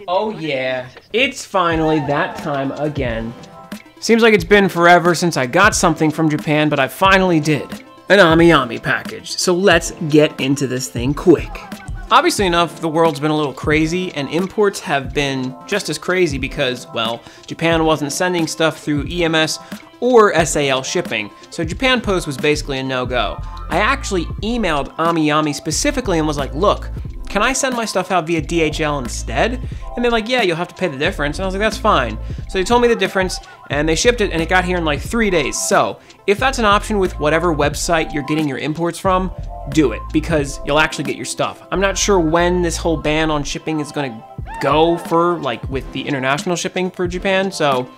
Oh yeah, it's finally that time again. Seems like it's been forever since I got something from Japan, but I finally did. An amiami package. So let's get into this thing quick. Obviously enough, the world's been a little crazy, and imports have been just as crazy because, well, Japan wasn't sending stuff through EMS or SAL shipping, so Japan Post was basically a no-go. I actually emailed Amiami specifically and was like, look, can I send my stuff out via DHL instead? And they're like, yeah, you'll have to pay the difference. And I was like, that's fine. So they told me the difference, and they shipped it, and it got here in like 3 days. So if that's an option with whatever website you're getting your imports from, do it, because you'll actually get your stuff. I'm not sure when this whole ban on shipping is gonna go for, like, with the international shipping for Japan. So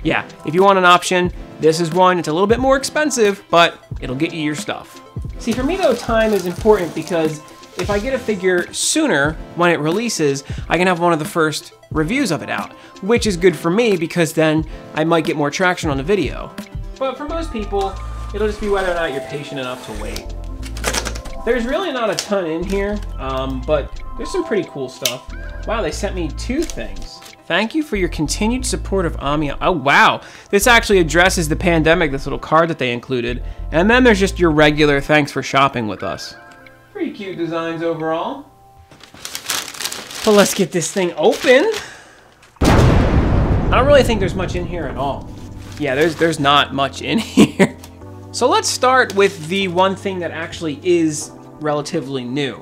yeah, if you want an option, this is one. It's a little bit more expensive, but it'll get you your stuff. See, for me though, time is important because if I get a figure sooner when it releases, I can have one of the first reviews of it out, which is good for me because then I might get more traction on the video. But for most people, it'll just be whether or not you're patient enough to wait. There's really not a ton in here, but there's some pretty cool stuff. Wow, they sent me 2 things. Thank you for your continued support of Amiami. Oh, wow. This actually addresses the pandemic, this little card that they included. And then there's just your regular thanks for shopping with us. Pretty cute designs overall. But let's get this thing open. I don't really think there's much in here at all. Yeah, there's not much in here. So let's start with the one thing that actually is relatively new.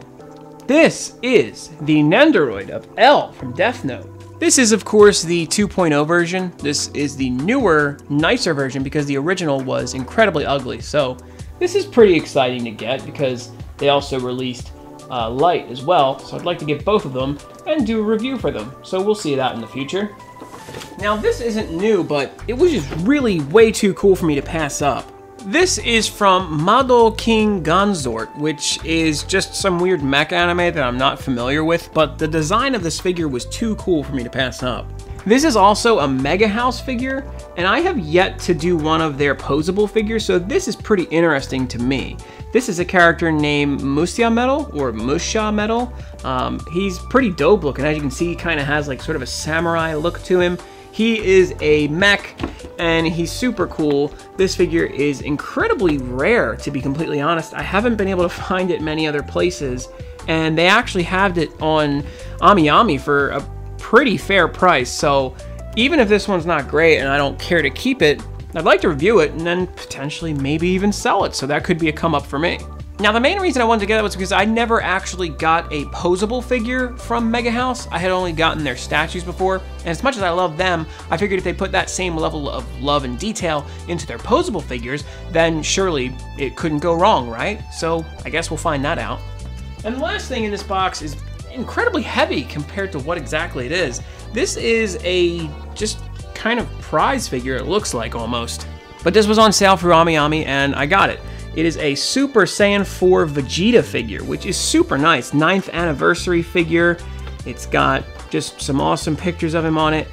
This is the Nendoroid of L from Death Note. This is, of course, the 2.0 version. This is the newer, nicer version because the original was incredibly ugly. So this is pretty exciting to get because they also released Light as well. So I'd like to get both of them and do a review for them. So we'll see that in the future. Now this isn't new, but it was just really way too cool for me to pass up. This is from Mado King Gonzort, which is just some weird mech anime that I'm not familiar with, but the design of this figure was too cool for me to pass up. This is also a Mega House figure, and I have yet to do one of their posable figures, so this is pretty interesting to me. This is a character named Musha Metal, or Musha Metal. He's pretty dope looking. As you can see, he kind of has like sort of a samurai look to him. He is a mech, and he's super cool. This figure is incredibly rare, to be completely honest. I haven't been able to find it many other places, and they actually have it on Amiami for a pretty fair price. So even if this one's not great and I don't care to keep it, I'd like to review it and then potentially maybe even sell it. So that could be a come up for me. Now, the main reason I wanted to get it was because I never actually got a posable figure from Mega House. I had only gotten their statues before, and as much as I love them, I figured if they put that same level of love and detail into their posable figures, then surely it couldn't go wrong, right? So I guess we'll find that out. And the last thing in this box is incredibly heavy compared to what exactly it is. This is a just kind of prize figure, it looks like almost. But this was on sale for Amiami, and I got it. It is a Super Saiyan 4 Vegeta figure, which is super nice. 9th anniversary figure. It's got just some awesome pictures of him on it.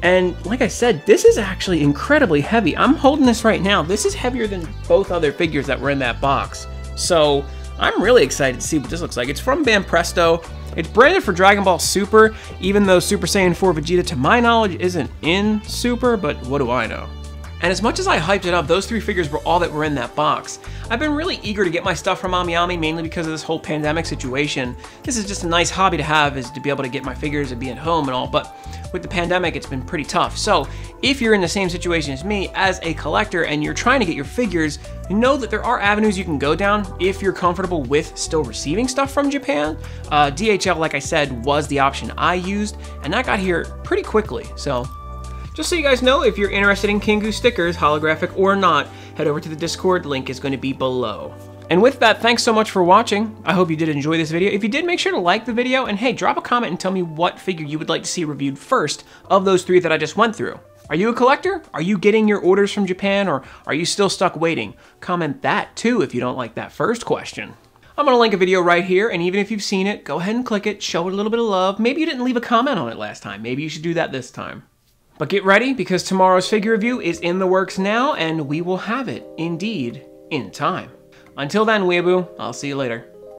And like I said, this is actually incredibly heavy. I'm holding this right now. This is heavier than both other figures that were in that box. So I'm really excited to see what this looks like. It's from Banpresto. It's branded for Dragon Ball Super, even though Super Saiyan 4 Vegeta, to my knowledge, isn't in Super, but what do I know? And as much as I hyped it up, those 3 figures were all that were in that box. I've been really eager to get my stuff from Amiami, mainly because of this whole pandemic situation. This is just a nice hobby to have, is to be able to get my figures and be at home and all, but with the pandemic, it's been pretty tough. So if you're in the same situation as me, as a collector, and you're trying to get your figures, know that there are avenues you can go down if you're comfortable with still receiving stuff from Japan. DHL, like I said, was the option I used, and that got here pretty quickly, so. Just so you guys know, if you're interested in Kingu stickers, holographic or not, head over to the Discord, link is going to be below. And with that, thanks so much for watching. I hope you did enjoy this video. If you did, make sure to like the video, and hey, drop a comment and tell me what figure you would like to see reviewed first of those 3 that I just went through. Are you a collector? Are you getting your orders from Japan, or are you still stuck waiting? Comment that too if you don't like that first question. I'm going to link a video right here, and even if you've seen it, go ahead and click it, show it a little bit of love. Maybe you didn't leave a comment on it last time. Maybe you should do that this time. But get ready, because tomorrow's figure review is in the works now, and we will have it, indeed, in time. Until then, Weeaboo, I'll see you later.